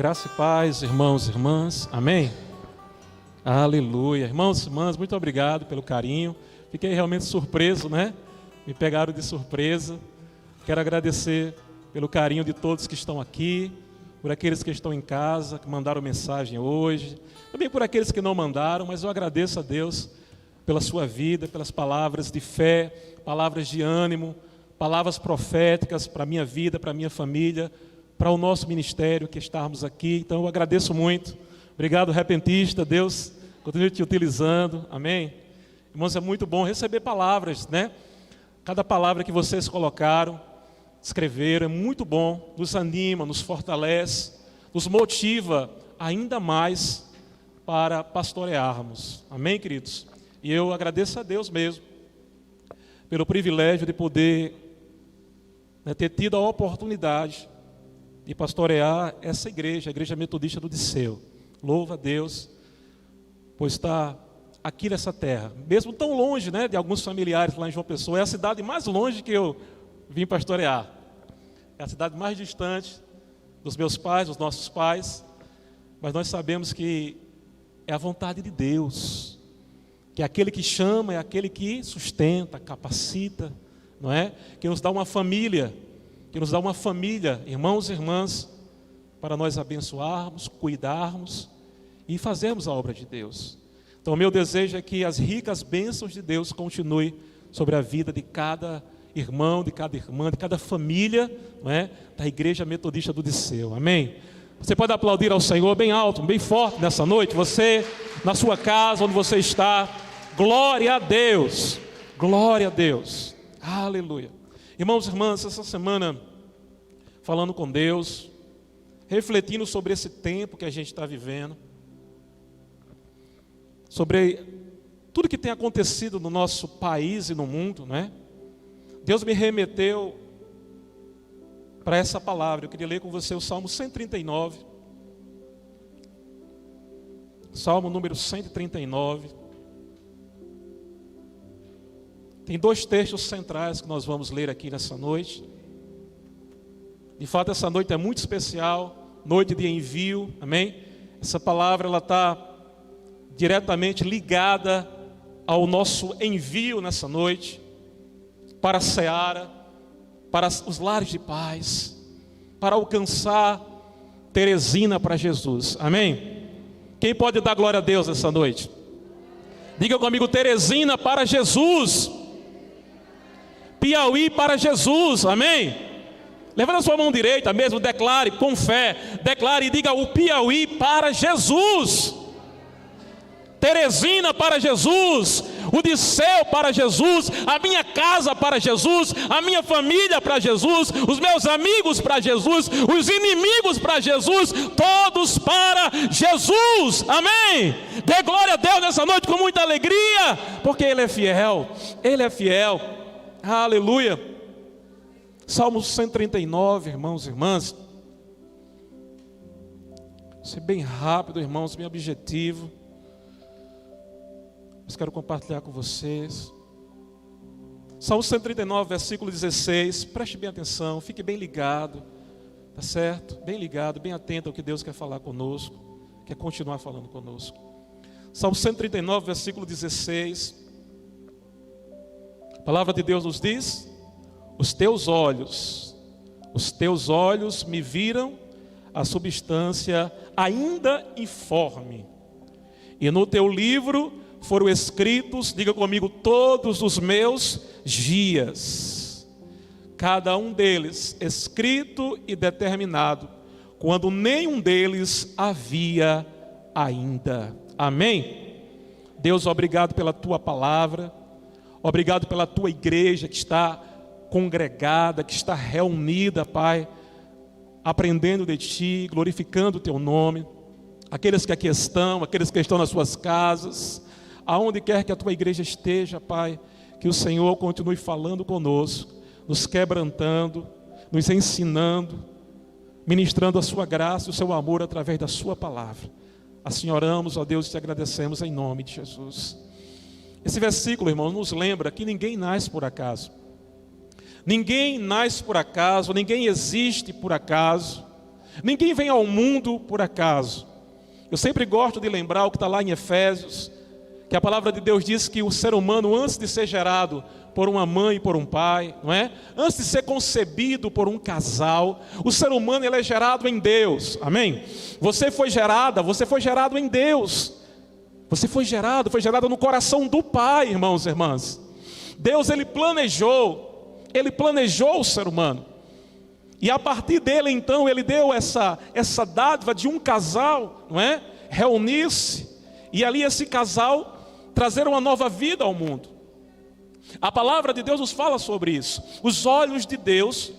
Graça e paz, irmãos e irmãs, amém? Aleluia, irmãos e irmãs, muito obrigado pelo carinho, fiquei realmente surpreso, né? Me pegaram de surpresa. Quero agradecer pelo carinho de todos que estão aqui, por aqueles que estão em casa, que mandaram mensagem hoje, também por aqueles que não mandaram, mas eu agradeço a Deus pela sua vida, pelas palavras de fé, palavras de ânimo, palavras proféticas para a minha vida, para a minha família, para o nosso ministério que estarmos aqui. Então eu agradeço muito. Obrigado, repentista. Deus continue te utilizando. Amém? Irmãos, é muito bom receber palavras, né? Cada palavra que vocês colocaram, escreveram, é muito bom. Nos anima, nos fortalece, nos motiva ainda mais para pastorearmos. Amém, queridos? E eu agradeço a Deus mesmo pelo privilégio de poder, né, ter tido a oportunidade de pastorear essa igreja, a Igreja Metodista do Disseu. Louva a Deus, pois está aqui nessa terra, mesmo tão longe, né, de alguns familiares lá em João Pessoa. É a cidade mais longe que eu vim pastorear, é a cidade mais distante dos meus pais, dos nossos pais, mas nós sabemos que é a vontade de Deus, que aquele que chama é aquele que sustenta, capacita, não é? Que nos dá uma família, irmãos e irmãs, para nós abençoarmos, cuidarmos e fazermos a obra de Deus. Então, o meu desejo é que as ricas bênçãos de Deus continuem sobre a vida de cada irmão, de cada irmã, de cada família, não é? Da Igreja Metodista do Disseu. Amém? Você pode aplaudir ao Senhor bem alto, bem forte nessa noite. Você, na sua casa, onde você está. Glória a Deus. Glória a Deus. Aleluia. Irmãos e irmãs, essa semana, falando com Deus, refletindo sobre esse tempo que a gente está vivendo, sobre tudo que tem acontecido no nosso país e no mundo, né? Deus me remeteu para essa palavra. Eu queria ler com você o Salmo 139, Salmo número 139. Tem dois textos centrais que nós vamos ler aqui nessa noite. De fato, essa noite é muito especial, noite de envio, amém? Essa palavra, ela está diretamente ligada ao nosso envio nessa noite, para a seara, para os lares de paz, para alcançar Teresina para Jesus, amém? Quem pode dar glória a Deus nessa noite? Diga comigo: Teresina para Jesus, Piauí para Jesus, amém? Levanta a sua mão direita mesmo, declare com fé, declare e diga: o Piauí para Jesus, Teresina para Jesus, o Disseu para Jesus, a minha casa para Jesus, a minha família para Jesus, os meus amigos para Jesus, os inimigos para Jesus, todos para Jesus, amém? Dê glória a Deus nessa noite com muita alegria, porque Ele é fiel, Ele é fiel. Aleluia. Salmo 139, irmãos e irmãs. Vou ser bem rápido, irmãos, meu objetivo. Mas quero compartilhar com vocês. Salmo 139, versículo 16. Preste bem atenção, fique bem ligado, tá certo? Bem ligado, bem atento ao que Deus quer falar conosco, quer continuar falando conosco. Salmo 139, versículo 16. A palavra de Deus nos diz: os teus olhos me viram a substância ainda informe, e no teu livro foram escritos, diga comigo, todos os meus dias, cada um deles escrito e determinado, quando nenhum deles havia ainda. Amém? Deus, obrigado pela tua palavra. Obrigado pela tua igreja que está congregada, que está reunida, Pai, aprendendo de Ti, glorificando o Teu nome. Aqueles que aqui estão, aqueles que estão nas suas casas, aonde quer que a Tua igreja esteja, Pai, que o Senhor continue falando conosco, nos quebrantando, nos ensinando, ministrando a Sua graça e o Seu amor através da Sua palavra. Assim oramos, ó Deus, e te agradecemos em nome de Jesus. Esse versículo, irmão, nos lembra que ninguém nasce por acaso. Ninguém nasce por acaso, ninguém existe por acaso. Ninguém vem ao mundo por acaso. Eu sempre gosto de lembrar o que está lá em Efésios, que a palavra de Deus diz que o ser humano, antes de ser gerado por uma mãe e por um pai, não é? Antes de ser concebido por um casal, o ser humano ele é gerado em Deus, amém? Você foi gerado em Deus. Você foi gerado no coração do Pai, irmãos e irmãs. Deus ele planejou o ser humano. E a partir dele então, ele deu essa dádiva de um casal, não é? Reunir-se e ali esse casal trazer uma nova vida ao mundo. A palavra de Deus nos fala sobre isso. Os olhos de Deus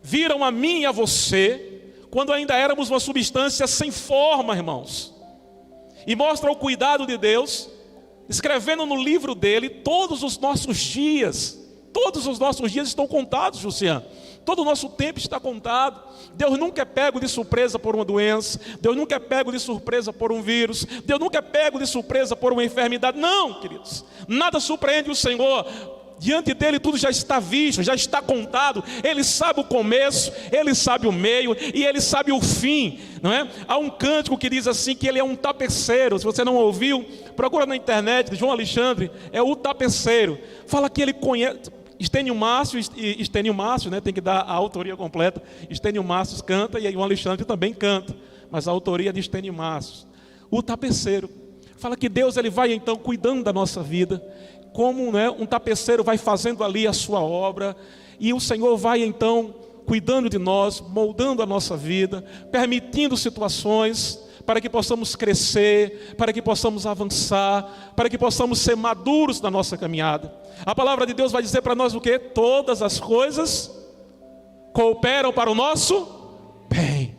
viram a mim e a você quando ainda éramos uma substância sem forma, irmãos. E mostra o cuidado de Deus, escrevendo no livro dele todos os nossos dias. Todos os nossos dias estão contados, Luciano. Todo o nosso tempo está contado. Deus nunca é pego de surpresa por uma doença. Deus nunca é pego de surpresa por um vírus. Deus nunca é pego de surpresa por uma enfermidade. Não, queridos. Nada surpreende o Senhor. Diante dele tudo já está visto, já está contado. Ele sabe o começo, ele sabe o meio e ele sabe o fim, não é? Há um cântico que diz assim que ele é um tapeceiro. Se você não ouviu, procura na internet, de João Alexandre, é o tapeceiro. Fala que ele conhece. Estênio Márcio, né, tem que dar a autoria completa. Estênio Márcio canta e João Alexandre também canta, mas a autoria é de Estênio Márcio. O tapeceiro fala que Deus ele vai então cuidando da nossa vida, como, né, um tapeceiro vai fazendo ali a sua obra, e o Senhor vai então cuidando de nós, moldando a nossa vida, permitindo situações para que possamos crescer, para que possamos avançar, para que possamos ser maduros na nossa caminhada. A palavra de Deus vai dizer para nós o quê? Todas as coisas cooperam para o nosso bem.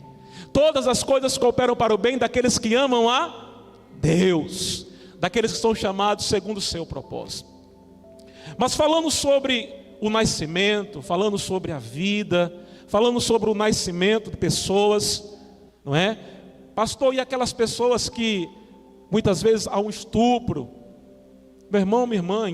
Todas as coisas cooperam para o bem daqueles que amam a Deus, daqueles que são chamados segundo o seu propósito. Mas falando sobre o nascimento, falando sobre a vida, falando sobre o nascimento de pessoas, não é? Pastor, e aquelas pessoas que muitas vezes há um estupro? Meu irmão, minha irmã,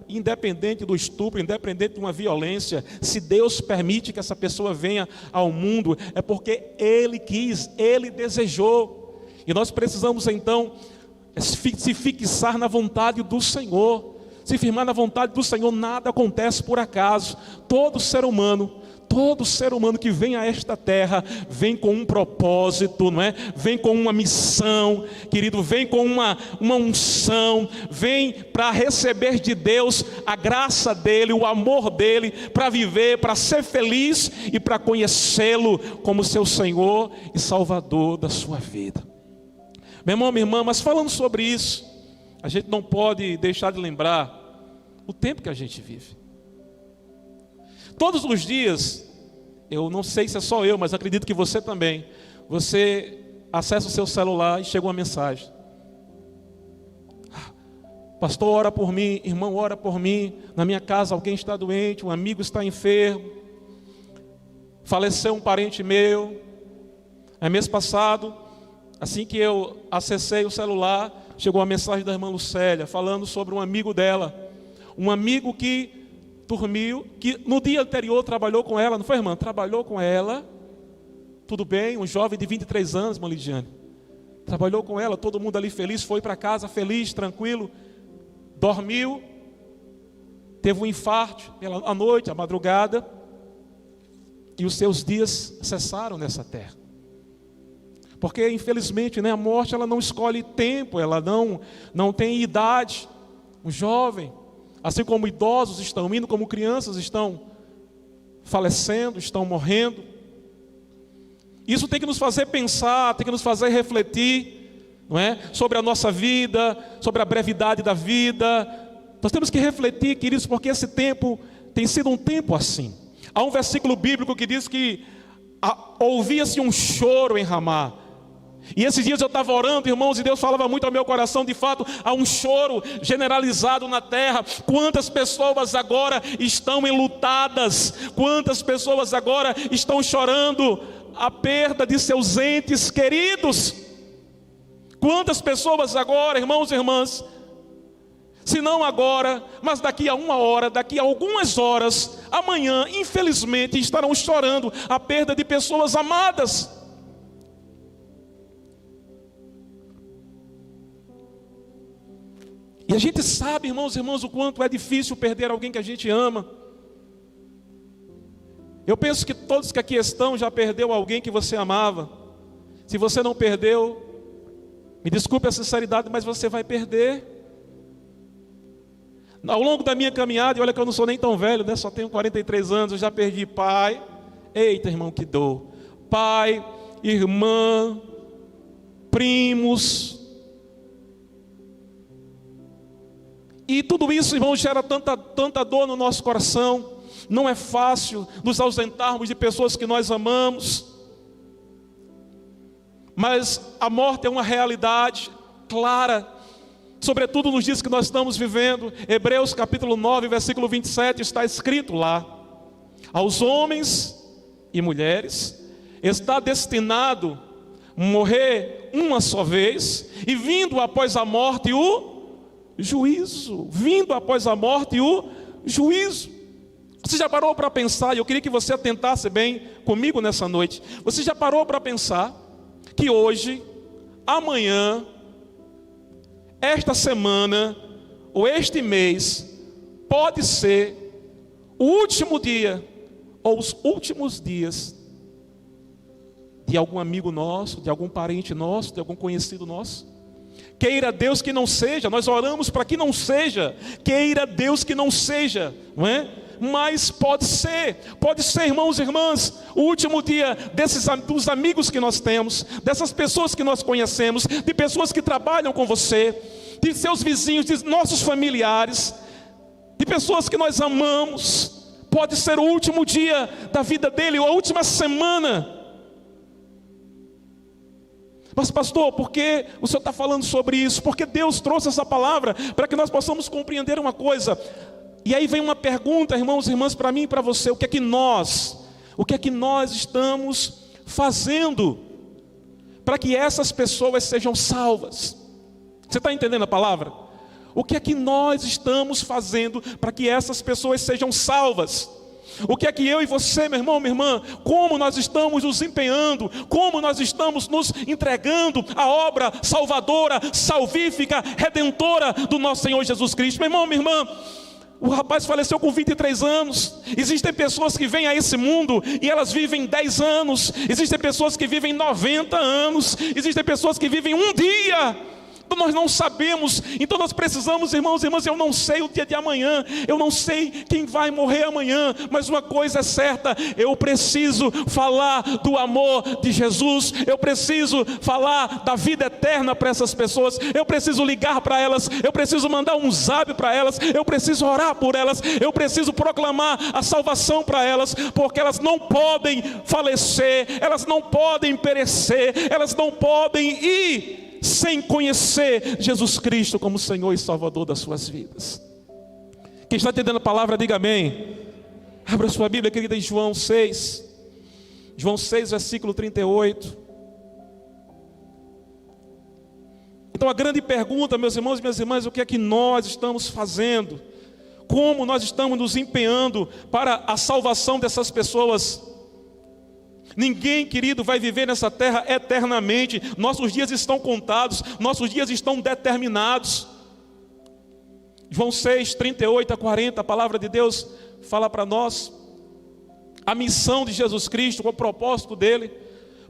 independente do estupro, independente de uma violência, se Deus permite que essa pessoa venha ao mundo, é porque Ele quis, Ele desejou. E nós precisamos então se fixar na vontade do Senhor. Se firmar na vontade do Senhor, nada acontece por acaso. Todo ser humano que vem a esta terra, vem com um propósito, não é? Vem com uma missão, querido, vem com uma unção, vem para receber de Deus a graça dEle, o amor dEle, para viver, para ser feliz e para conhecê-lo como seu Senhor e Salvador da sua vida. Meu irmão, minha irmã, mas falando sobre isso, a gente não pode deixar de lembrar o tempo que a gente vive. Todos os dias, eu não sei se é só eu, mas acredito que você também, você acessa o seu celular e chega uma mensagem: pastor, ora por mim, irmão, ora por mim, na minha casa alguém está doente, um amigo está enfermo, faleceu um parente meu. Mês passado, assim que eu acessei o celular, chegou uma mensagem da irmã Lucélia, falando sobre um amigo dela, um amigo que dormiu, que no dia anterior trabalhou com ela, não foi, irmã? Trabalhou com ela, tudo bem, um jovem de 23 anos, irmã Lidiane, trabalhou com ela, todo mundo ali feliz, foi para casa feliz, tranquilo, dormiu, teve um infarto à noite, à madrugada, e os seus dias cessaram nessa terra. Porque infelizmente, né, a morte ela não escolhe tempo, ela não tem idade. Um jovem, assim como idosos estão indo, como crianças estão falecendo, estão morrendo. Isso tem que nos fazer pensar, tem que nos fazer refletir, não é? Sobre a nossa vida, sobre a brevidade da vida. Nós temos que refletir, queridos, porque esse tempo tem sido um tempo assim. Há um versículo bíblico que diz que ouvia-se um choro em Ramá. E esses dias eu estava orando, irmãos, e Deus falava muito ao meu coração. De fato, há um choro generalizado na terra. Quantas pessoas agora estão enlutadas, quantas pessoas agora estão chorando a perda de seus entes queridos. Quantas pessoas agora, irmãos e irmãs, se não agora, mas daqui a uma hora, daqui a algumas horas, amanhã, infelizmente, estarão chorando a perda de pessoas amadas. E a gente sabe, irmãos e irmãs, o quanto é difícil perder alguém que a gente ama. Eu penso que todos que aqui estão já perdeu alguém que você amava. Se você não perdeu, me desculpe a sinceridade, mas você vai perder. Ao longo da minha caminhada, e olha que eu não sou nem tão velho, né? Só tenho 43 anos, eu já perdi pai. Eita, irmão, que dor. Pai, irmã, primos. E tudo isso, irmão, gera tanta dor no nosso coração. Não é fácil nos ausentarmos de pessoas que nós amamos. Mas a morte é uma realidade clara, sobretudo nos dias que nós estamos vivendo. Hebreus capítulo 9, versículo 27, está escrito lá: aos homens e mulheres está destinado morrer uma só vez, e vindo após a morte o juízo. Vindo após a morte o juízo. Você já parou para pensar, e eu queria que você atentasse bem comigo nessa noite. Você já parou para pensar que hoje, amanhã, esta semana ou este mês pode ser o último dia ou os últimos dias de algum amigo nosso, de algum parente nosso, de algum conhecido nosso? Queira Deus que não seja. Nós oramos para que não seja. Queira Deus que não seja, não é? Mas pode ser, irmãos e irmãs, o último dia dos amigos que nós temos, dessas pessoas que nós conhecemos, de pessoas que trabalham com você, de seus vizinhos, de nossos familiares, de pessoas que nós amamos. Pode ser o último dia da vida dele, ou a última semana. Mas pastor, por que o senhor está falando sobre isso? Porque Deus trouxe essa palavra para que nós possamos compreender uma coisa. E aí vem uma pergunta, irmãos e irmãs, para mim e para você: o que é que nós estamos fazendo para que essas pessoas sejam salvas? Você está entendendo a palavra? O que é que nós estamos fazendo para que essas pessoas sejam salvas? O que é que eu e você, meu irmão, minha irmã, como nós estamos nos empenhando, como nós estamos nos entregando à obra salvadora, salvífica, redentora do nosso Senhor Jesus Cristo? Meu irmão, minha irmã, o rapaz faleceu com 23 anos. Existem pessoas que vêm a esse mundo e elas vivem 10 anos. Existem pessoas que vivem 90 anos. Existem pessoas que vivem um dia. Então nós não sabemos. Então nós precisamos, irmãos e irmãs, eu não sei o dia de amanhã, eu não sei quem vai morrer amanhã, mas uma coisa é certa: eu preciso falar do amor de Jesus, eu preciso falar da vida eterna para essas pessoas, eu preciso ligar para elas, eu preciso mandar um zap para elas, eu preciso orar por elas, eu preciso proclamar a salvação para elas, porque elas não podem falecer, elas não podem perecer, elas não podem ir sem conhecer Jesus Cristo como Senhor e Salvador das suas vidas. Quem está entendendo a palavra, diga amém. Abra sua Bíblia, querida, em João 6. João 6, versículo 38. Então a grande pergunta, meus irmãos e minhas irmãs, o que é que nós estamos fazendo? Como nós estamos nos empenhando para a salvação dessas pessoas? Ninguém, querido, vai viver nessa terra eternamente. Nossos dias estão contados, nossos dias estão determinados. João 6, 38 a 40, a palavra de Deus fala para nós a missão de Jesus Cristo, o propósito dele.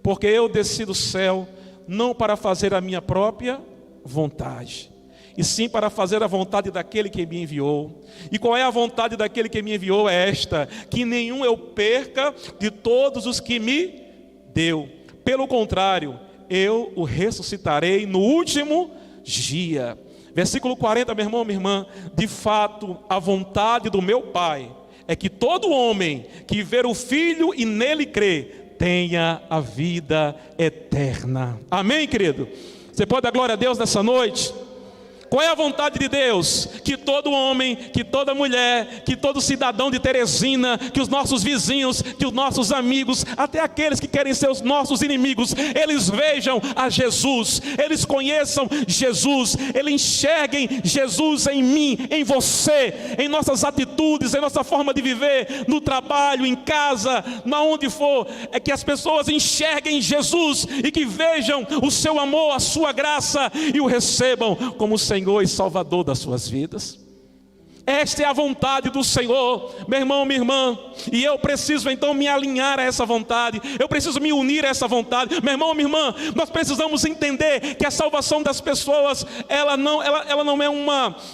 Porque eu desci do céu não para fazer a minha própria vontade, e sim para fazer a vontade daquele que me enviou. E qual é a vontade daquele que me enviou? É esta: que nenhum eu perca de todos os que me deu. Pelo contrário, eu o ressuscitarei no último dia. Versículo 40, meu irmão, minha irmã: de fato, a vontade do meu Pai é que todo homem que ver o Filho e nele crê, tenha a vida eterna. Amém, querido? Você pode dar glória a Deus nessa noite? Qual é a vontade de Deus? Que todo homem, que toda mulher, que todo cidadão de Teresina, que os nossos vizinhos, que os nossos amigos, até aqueles que querem ser os nossos inimigos, eles vejam a Jesus, eles conheçam Jesus, eles enxerguem Jesus em mim, em você, em nossas atitudes, em nossa forma de viver, no trabalho, em casa, na onde for. É que as pessoas enxerguem Jesus e que vejam o seu amor, a sua graça, e o recebam como Senhor Senhor e Salvador das suas vidas. Esta é a vontade do Senhor, meu irmão, minha irmã, e eu preciso então me alinhar a essa vontade, eu preciso me unir a essa vontade. Meu irmão, minha irmã, nós precisamos entender que a salvação das pessoas, ela não é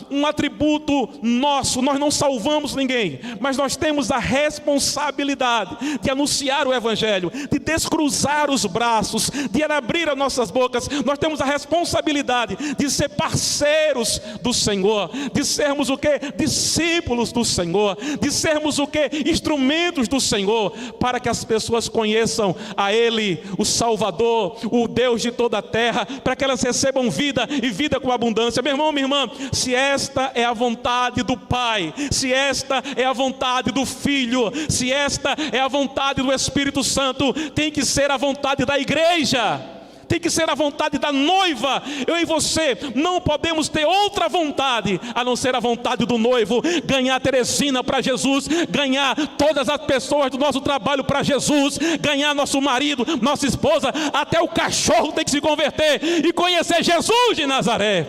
um atributo nosso, nós não salvamos ninguém, mas nós temos a responsabilidade de anunciar o Evangelho, de descruzar os braços, de abrir as nossas bocas. Nós temos a responsabilidade de ser parceiros do Senhor, de sermos o quê? Discípulos do Senhor, de sermos o quê? Instrumentos do Senhor, para que as pessoas conheçam a Ele, o Salvador, o Deus de toda a terra, para que elas recebam vida e vida com abundância. Meu irmão, minha irmã, se esta é a vontade do Pai, se esta é a vontade do Filho, se esta é a vontade do Espírito Santo, tem que ser a vontade da igreja, tem que ser a vontade da noiva. Eu e você não podemos ter outra vontade a não ser a vontade do noivo. Ganhar Teresina para Jesus, ganhar todas as pessoas do nosso trabalho para Jesus, ganhar nosso marido, nossa esposa, até o cachorro tem que se converter e conhecer Jesus de Nazaré.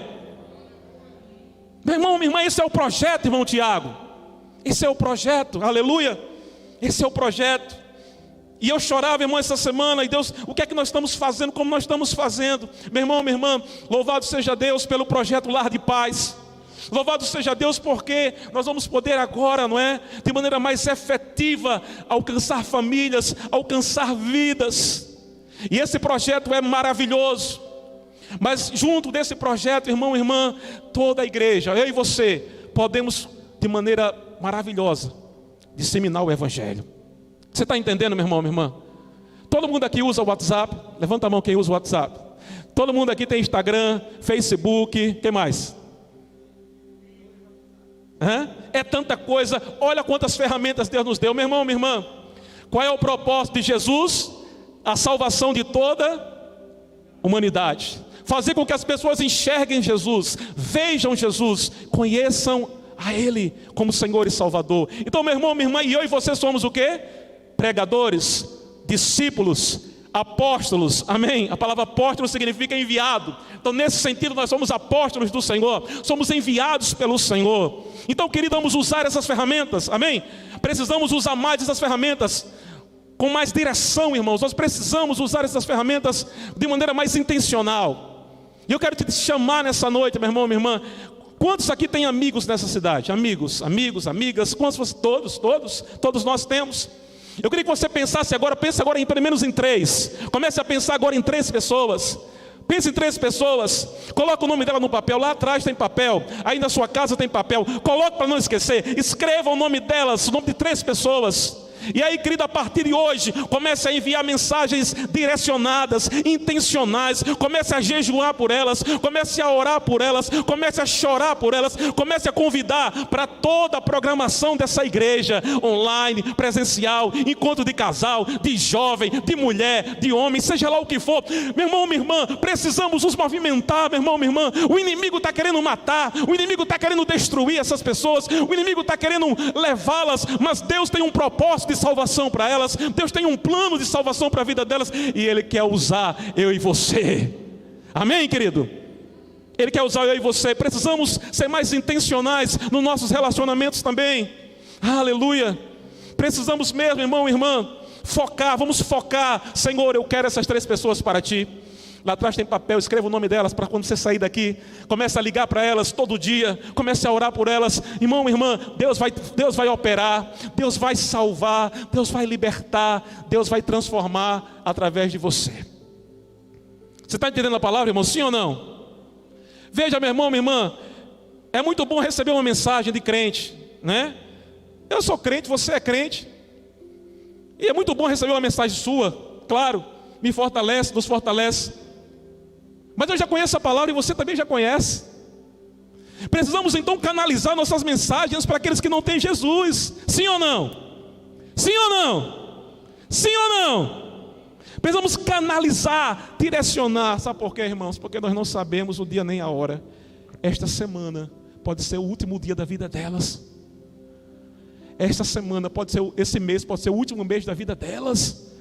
Meu irmão, minha irmã, esse é o projeto, irmão Tiago. Esse é o projeto, aleluia. Esse é o projeto. E eu chorava, irmão, essa semana, e Deus, o que é que nós estamos fazendo, como nós estamos fazendo? Meu irmão, minha irmã, louvado seja Deus pelo projeto Lar de Paz. Louvado seja Deus porque nós vamos poder agora, não é? De maneira mais efetiva, alcançar famílias, alcançar vidas. E esse projeto é maravilhoso. Mas junto desse projeto, irmão e irmã, toda a igreja, eu e você, podemos de maneira maravilhosa disseminar o Evangelho. Você está entendendo, meu irmão, minha irmã? Todo mundo aqui usa o WhatsApp? Levanta a mão quem usa o WhatsApp. Todo mundo aqui tem Instagram, Facebook, o que mais? É tanta coisa. Olha quantas ferramentas Deus nos deu. Meu irmão, minha irmã, qual é o propósito de Jesus? A salvação de toda a humanidade. Fazer com que as pessoas enxerguem Jesus, vejam Jesus, conheçam a Ele como Senhor e Salvador. Então, meu irmão, minha irmã, e eu e você somos o quê? Pregadores, discípulos, apóstolos, amém? A palavra apóstolo significa enviado. Então, nesse sentido, nós somos apóstolos do Senhor, somos enviados pelo Senhor. Então, querido, vamos usar essas ferramentas, amém? Precisamos usar mais essas ferramentas com mais direção, irmãos. Nós precisamos usar essas ferramentas de maneira mais intencional. E eu quero te chamar nessa noite, meu irmão, minha irmã. Quantos aqui têm amigos nessa cidade? Amigos, amigas, quantos? Todos nós temos. Eu queria que você pensasse agora, pense agora pelo menos em 3. Comece a pensar agora em 3 pessoas. Pense em 3 pessoas. Coloque o nome dela no papel. Lá atrás tem papel. Aí na sua casa tem papel. Coloque para não esquecer. Escreva o nome delas, o nome de 3 pessoas. E aí, querido, a partir de hoje, comece a enviar mensagens direcionadas, intencionais. Comece a jejuar por elas, comece a orar por elas, comece a chorar por elas, comece a convidar para toda a programação dessa igreja, online, presencial, encontro de casal, de jovem, de mulher, de homem, seja lá o que for. Meu irmão, minha irmã, precisamos nos movimentar, meu irmão, minha irmã. O inimigo está querendo matar, o inimigo está querendo destruir essas pessoas, o inimigo está querendo levá-las, mas Deus tem um propósito de salvação para elas. Deus tem um plano de salvação para a vida delas, e Ele quer usar eu e você. Amém, querido? Ele quer usar eu e você. Precisamos ser mais intencionais nos nossos relacionamentos também. Aleluia. Precisamos mesmo, irmão e irmã, focar. Vamos focar. Senhor, eu quero essas 3 pessoas para Ti. Lá atrás tem papel, escreva o nome delas para quando você sair daqui, comece a ligar para elas todo dia, comece a orar por elas. Irmão, irmã, Deus vai operar, Deus vai salvar, Deus vai libertar, Deus vai transformar através de você. Você está entendendo a palavra, irmão? Sim ou não? Veja, meu irmão, minha irmã, é muito bom receber uma mensagem de crente, né? Eu sou crente, você é crente, e é muito bom receber uma mensagem sua, claro, me fortalece, nos fortalece. Mas eu já conheço a palavra e você também já conhece. Precisamos então canalizar nossas mensagens para aqueles que não têm Jesus. Sim ou não? Sim ou não? Sim ou não? Precisamos canalizar, direcionar. Sabe por quê, irmãos? Porque nós não sabemos o dia nem a hora. Esta semana pode ser o último dia da vida delas. Esta semana pode ser, esse mês pode ser o último mês da vida delas.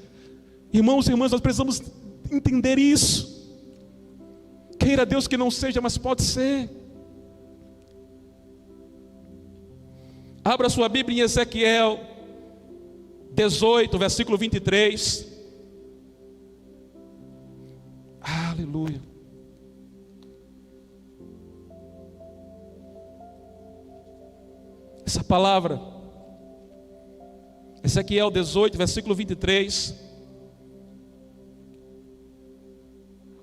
Irmãos e irmãs, nós precisamos entender isso. Queira Deus que não seja, mas pode ser. Abra sua Bíblia em Ezequiel 18, versículo 23. Aleluia. Essa palavra, Ezequiel 18, versículo 23.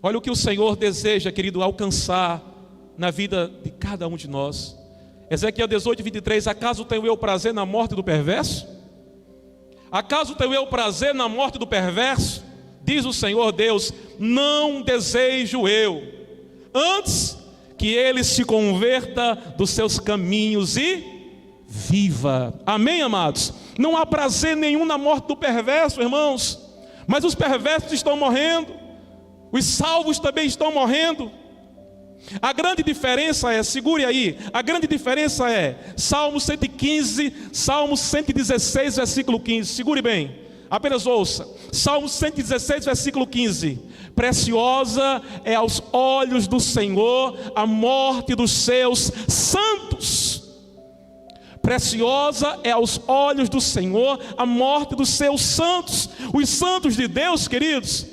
Olha o que o Senhor deseja, querido, alcançar na vida de cada um de nós. Ezequiel 18, 23. Acaso tenho eu prazer na morte do perverso? Acaso tenho eu prazer na morte do perverso? Diz o Senhor Deus: não desejo eu, antes que ele se converta dos seus caminhos e viva. Amém, amados? Não há prazer nenhum na morte do perverso, irmãos. Mas os perversos estão morrendo, os salvos também estão morrendo. A grande diferença é, segure aí, a grande diferença é Salmo 115, Salmo 116, versículo 15. Segure bem, apenas ouça. Salmo 116, versículo 15. Preciosa é aos olhos do Senhor a morte dos seus santos. Preciosa é aos olhos do Senhor a morte dos seus santos. Os santos de Deus, queridos,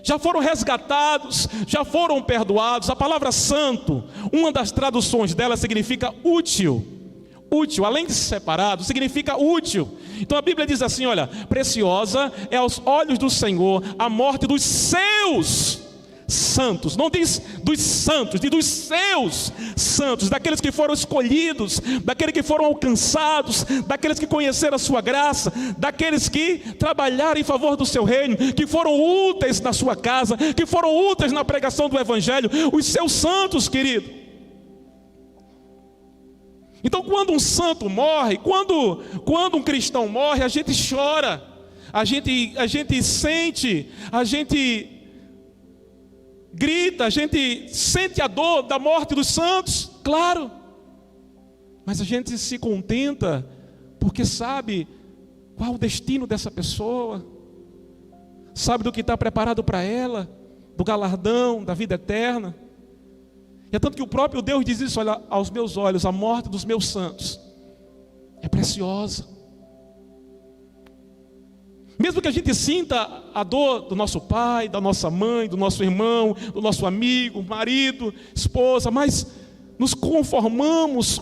já foram resgatados, já foram perdoados. A palavra santo, uma das traduções dela significa útil. Útil, além de separado, significa útil. Então a Bíblia diz assim, olha: preciosa é aos olhos do Senhor a morte dos seus santos. Não diz dos santos, diz dos seus santos, daqueles que foram escolhidos, daqueles que foram alcançados, daqueles que conheceram a sua graça, daqueles que trabalharam em favor do seu reino, que foram úteis na sua casa, que foram úteis na pregação do Evangelho. Os seus santos, querido. Então, quando um santo morre, quando um cristão morre, a gente chora, a gente sente, a gente grita, a gente sente a dor da morte dos santos, claro. Mas a gente se contenta porque sabe qual o destino dessa pessoa, sabe do que está preparado para ela, do galardão, da vida eterna. E é tanto que o próprio Deus diz isso: olha, aos meus olhos a morte dos meus santos é preciosa. Mesmo que a gente sinta a dor do nosso pai, da nossa mãe, do nosso irmão, do nosso amigo, marido, esposa, mas nos conformamos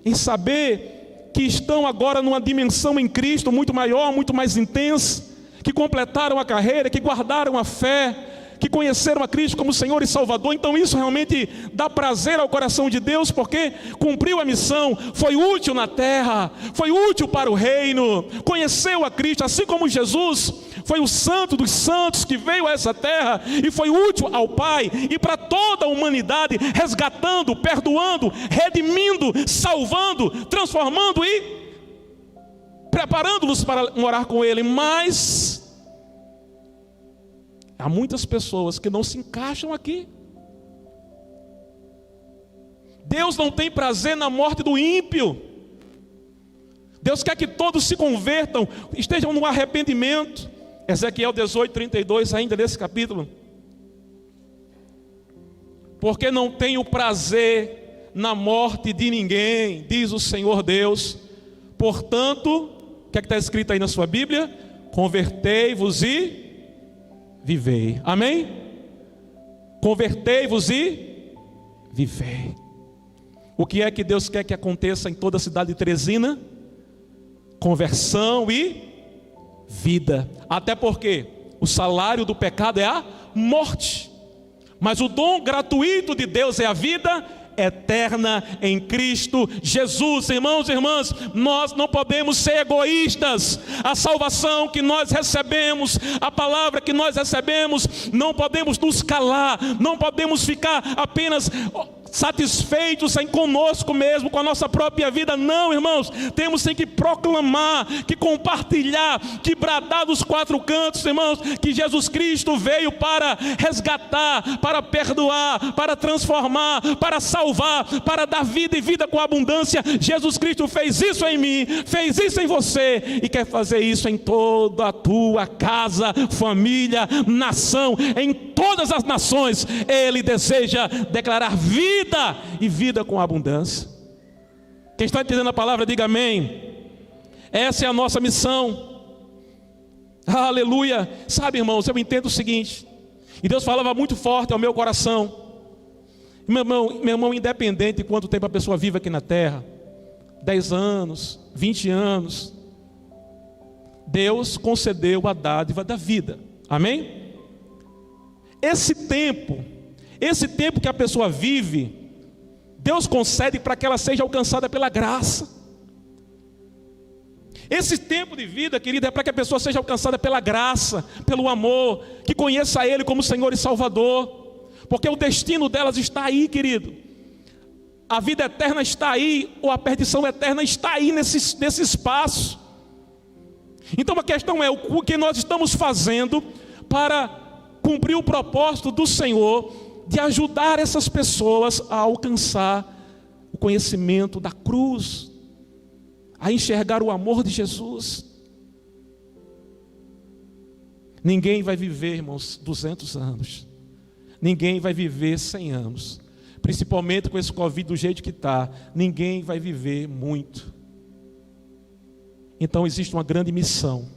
em saber que estão agora numa dimensão em Cristo muito maior, muito mais intensa, que completaram a carreira, que guardaram a fé, que conheceram a Cristo como Senhor e Salvador. Então isso realmente dá prazer ao coração de Deus, porque cumpriu a missão, foi útil na terra, foi útil para o reino, conheceu a Cristo, assim como Jesus foi o santo dos santos que veio a essa terra e foi útil ao Pai e para toda a humanidade, resgatando, perdoando, redimindo, salvando, transformando e preparando-nos para morar com Ele. Mas há muitas pessoas que não se encaixam aqui. Deus não tem prazer na morte do ímpio. Deus quer que todos se convertam, estejam no arrependimento. Ezequiel 18, 32, ainda nesse capítulo. Porque não tenho prazer na morte de ninguém, diz o Senhor Deus. Portanto, o que é que está escrito aí na sua Bíblia? Convertei-vos e vivei. Amém? Convertei-vos e vivei. O que é que Deus quer que aconteça em toda a cidade de Teresina? Conversão e vida. Até porque o salário do pecado é a morte, mas o dom gratuito de Deus é a vida eterna em Cristo Jesus. Irmãos e irmãs, nós não podemos ser egoístas. A salvação que nós recebemos, a palavra que nós recebemos, não podemos nos calar, não podemos ficar apenas satisfeitos em conosco mesmo, com a nossa própria vida. Não, irmãos, temos que proclamar, que compartilhar, que bradar dos quatro cantos, irmãos, que Jesus Cristo veio para resgatar, para perdoar, para transformar, para salvar, para dar vida e vida com abundância. Jesus Cristo fez isso em mim, fez isso em você e quer fazer isso em toda a tua casa, família, nação, em todas as nações. Ele deseja declarar vida e vida com abundância. Quem está entendendo a palavra, diga amém. Essa é a nossa missão. Aleluia. Sabe, irmãos, eu entendo o seguinte, e Deus falava muito forte ao meu coração. Meu irmão, independente de quanto tempo a pessoa vive aqui na terra, 10 anos, 20 anos, Deus concedeu a dádiva da vida. Amém? Esse tempo que a pessoa vive, Deus concede para que ela seja alcançada pela graça. Esse tempo de vida, querida, é para que a pessoa seja alcançada pela graça, pelo amor, que conheça Ele como Senhor e Salvador, porque o destino delas está aí, querido. A vida eterna está aí, ou a perdição eterna está aí nesse espaço. Então a questão é o que nós estamos fazendo para cumprir o propósito do Senhor de ajudar essas pessoas a alcançar o conhecimento da cruz, a enxergar o amor de Jesus. Ninguém vai viver, irmãos, 200 anos. Ninguém vai viver 100 anos. Principalmente com esse Covid do jeito que está. Ninguém vai viver muito. Então existe uma grande missão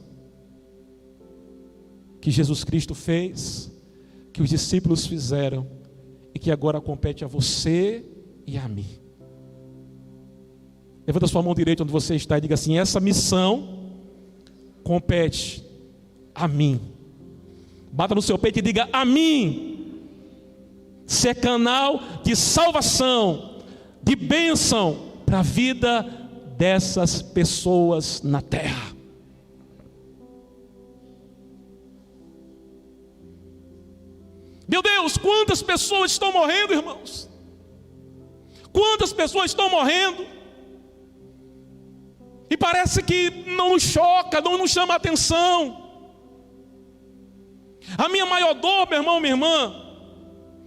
que Jesus Cristo fez, que os discípulos fizeram, e que agora compete a você e a mim. Levanta a sua mão direita onde você está e diga assim: essa missão compete a mim. Bata no seu peito e diga: a mim. Ser canal de salvação, de bênção para a vida dessas pessoas na terra. Meu Deus, quantas pessoas estão morrendo, irmãos? Quantas pessoas estão morrendo? E parece que não nos choca, não nos chama a atenção. A minha maior dor, meu irmão, minha irmã,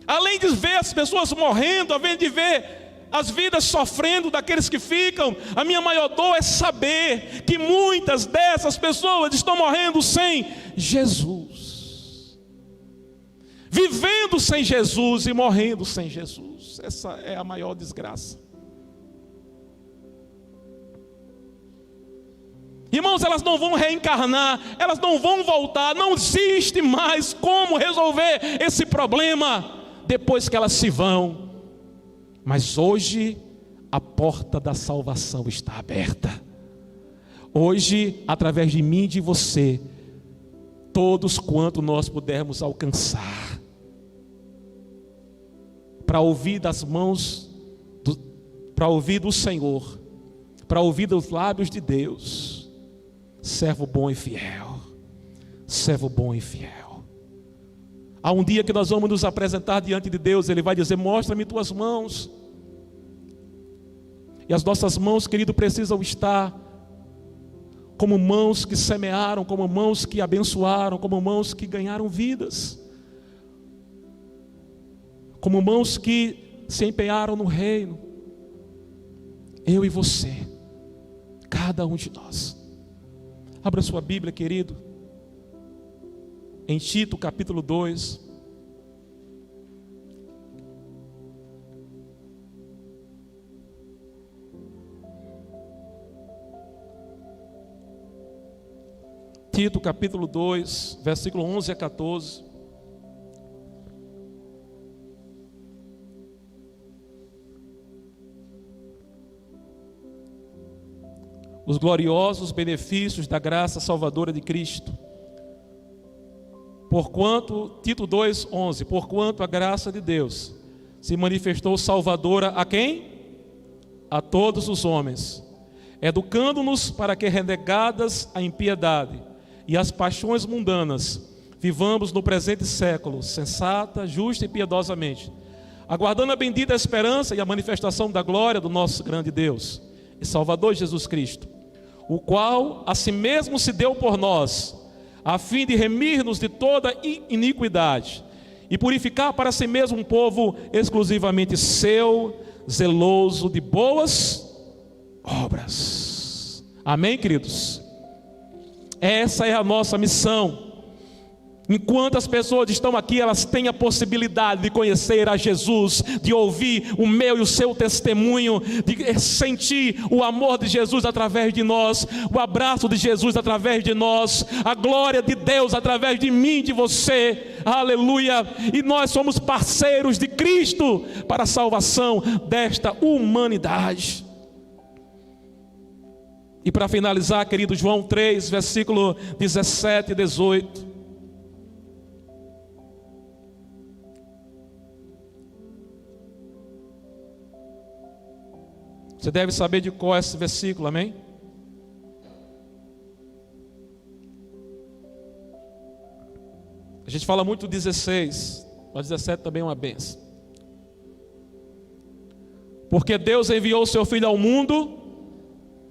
além de ver as pessoas morrendo, além de ver as vidas sofrendo daqueles que ficam, a minha maior dor é saber que muitas dessas pessoas estão morrendo sem Jesus, vivendo sem Jesus e morrendo sem Jesus. Essa é a maior desgraça. Irmãos, elas não vão reencarnar, elas não vão voltar, não existe mais como resolver esse problema depois que elas se vão. Mas hoje a porta da salvação está aberta. Hoje, através de mim e de você, todos quanto nós pudermos alcançar, para ouvir das mãos, para ouvir do Senhor, para ouvir dos lábios de Deus: servo bom e fiel, servo bom e fiel. Há um dia que nós vamos nos apresentar diante de Deus. Ele vai dizer: mostra-me tuas mãos. E as nossas mãos, querido, precisam estar como mãos que semearam, como mãos que abençoaram, como mãos que ganharam vidas, como mãos que se empenharam no reino. Eu e você, cada um de nós. Abra sua Bíblia, querido, em Tito capítulo 2. Tito capítulo 2, versículo 11 a 14. Os gloriosos benefícios da graça salvadora de Cristo. Porquanto, Tito 2:11, porquanto a graça de Deus se manifestou salvadora a quem? A todos os homens, educando-nos para que, renegadas a impiedade e as paixões mundanas, vivamos no presente século sensata, justa e piedosamente, aguardando a bendita esperança e a manifestação da glória do nosso grande Deus e Salvador Jesus Cristo, o qual a si mesmo se deu por nós, a fim de remir-nos de toda iniquidade e purificar para si mesmo um povo exclusivamente seu, zeloso de boas obras. Amém, queridos? Essa é a nossa missão. Enquanto as pessoas estão aqui, elas têm a possibilidade de conhecer a Jesus, de ouvir o meu e o seu testemunho, de sentir o amor de Jesus através de nós, o abraço de Jesus através de nós, a glória de Deus através de mim e de você, aleluia. E nós somos parceiros de Cristo para a salvação desta humanidade. E para finalizar, querido, João 3, versículo 17 e 18. Você deve saber de qual é esse versículo, amém? A gente fala muito do 16, mas 17 também é uma benção. Porque Deus enviou o seu Filho ao mundo,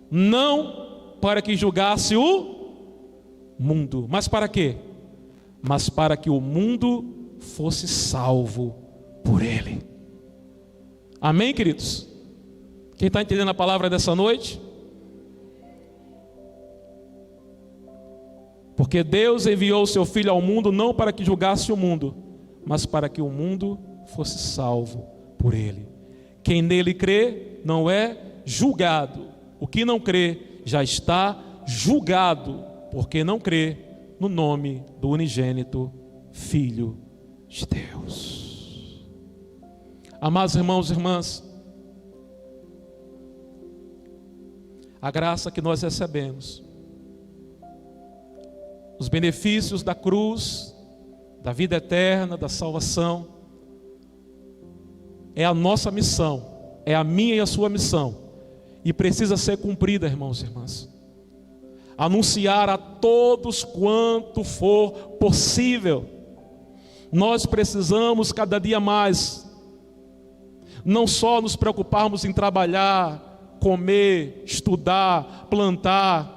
não para que julgasse o mundo, mas para quê? Mas para que o mundo fosse salvo por ele. Amém, queridos? Quem está entendendo a palavra dessa noite? Porque Deus enviou o seu Filho ao mundo não para que julgasse o mundo, mas para que o mundo fosse salvo por ele. Quem nele crê não é julgado. O que não crê já está julgado, porque não crê no nome do unigênito Filho de Deus. Amados irmãos e irmãs, a graça que nós recebemos, os benefícios da cruz, da vida eterna, da salvação, é a nossa missão, é a minha e a sua missão, e precisa ser cumprida, irmãos e irmãs. Anunciar a todos quanto for possível. Nós precisamos cada dia mais, não só nos preocuparmos em trabalhar, comer, estudar, plantar.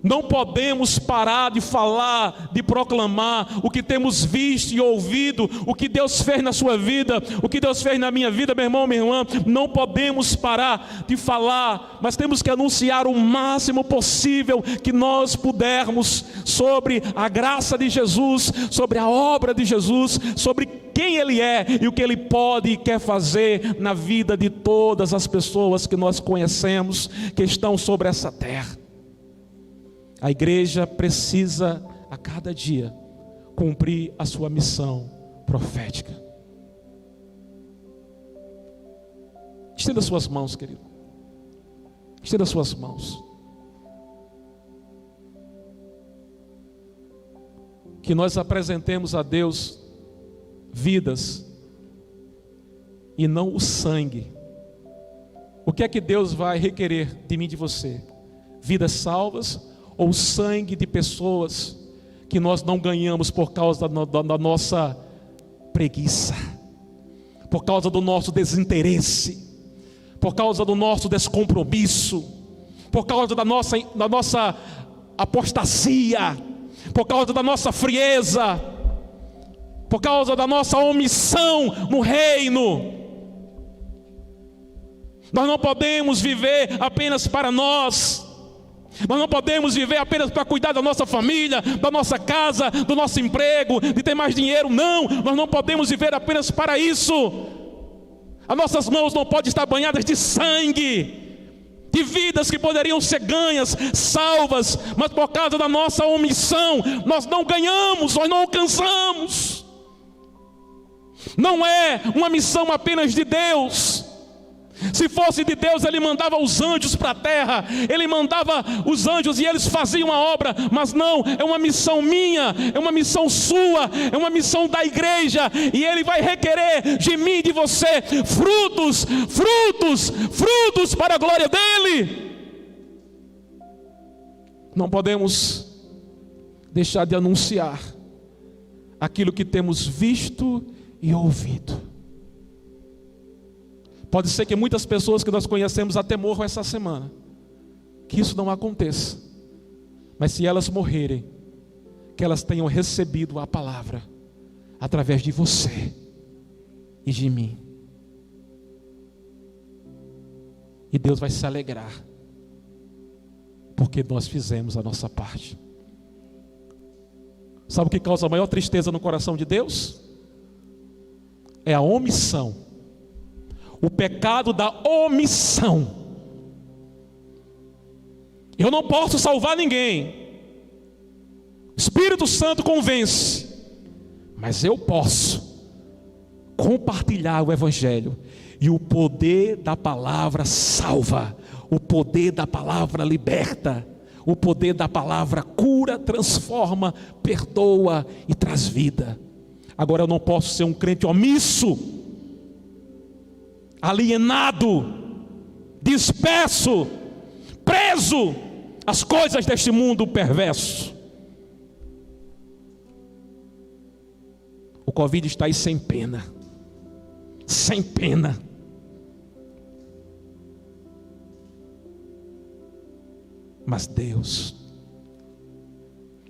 Não podemos parar de falar, de proclamar o que temos visto e ouvido, o que Deus fez na sua vida, o que Deus fez na minha vida, meu irmão, minha irmã. Não podemos parar de falar, mas temos que anunciar o máximo possível que nós pudermos sobre a graça de Jesus, sobre a obra de Jesus, sobre quem Ele é e o que Ele pode e quer fazer na vida de todas as pessoas que nós conhecemos, que estão sobre essa terra. A igreja precisa a cada dia cumprir a sua missão profética. Estenda suas mãos, querido. Estenda suas mãos. Que nós apresentemos a Deus vidas e não o sangue. O que é que Deus vai requerer de mim e de você? Vidas salvas ou sangue de pessoas que nós não ganhamos por causa da nossa preguiça, por causa do nosso desinteresse, por causa do nosso descompromisso, por causa da nossa apostasia, por causa da nossa frieza, por causa da nossa omissão no reino. Nós não podemos viver apenas para nós. Nós não podemos viver apenas para cuidar da nossa família, da nossa casa, do nosso emprego, de ter mais dinheiro. Não, nós não podemos viver apenas para isso. As nossas mãos não podem estar banhadas de sangue, de vidas que poderiam ser ganhas, salvas, mas por causa da nossa omissão, nós não ganhamos, nós não alcançamos. Não é uma missão apenas de Deus. Se fosse de Deus, Ele mandava os anjos para a terra, Ele mandava os anjos e eles faziam a obra. Mas não, é uma missão minha, é uma missão sua, é uma missão da igreja. E Ele vai requerer de mim e de você frutos, frutos, frutos para a glória dEle. Não podemos deixar de anunciar aquilo que temos visto e ouvido. Pode ser que muitas pessoas que nós conhecemos até morram essa semana, que isso não aconteça. Mas se elas morrerem, que elas tenham recebido a palavra através de você e de mim. E Deus vai se alegrar, porque nós fizemos a nossa parte. Sabe o que causa a maior tristeza no coração de Deus? É a omissão. O pecado da omissão. Eu não posso salvar ninguém. O Espírito Santo convence. Mas eu posso compartilhar o Evangelho. E o poder da palavra salva. O poder da palavra liberta. O poder da palavra cura, transforma, perdoa e traz vida. Agora eu não posso ser um crente omisso, alienado, disperso, preso às coisas deste mundo perverso. O Covid está aí sem pena. Sem pena. Mas Deus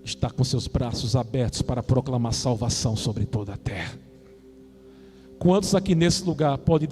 está com seus braços abertos para proclamar salvação sobre toda a terra. Quantos aqui nesse lugar podem dizer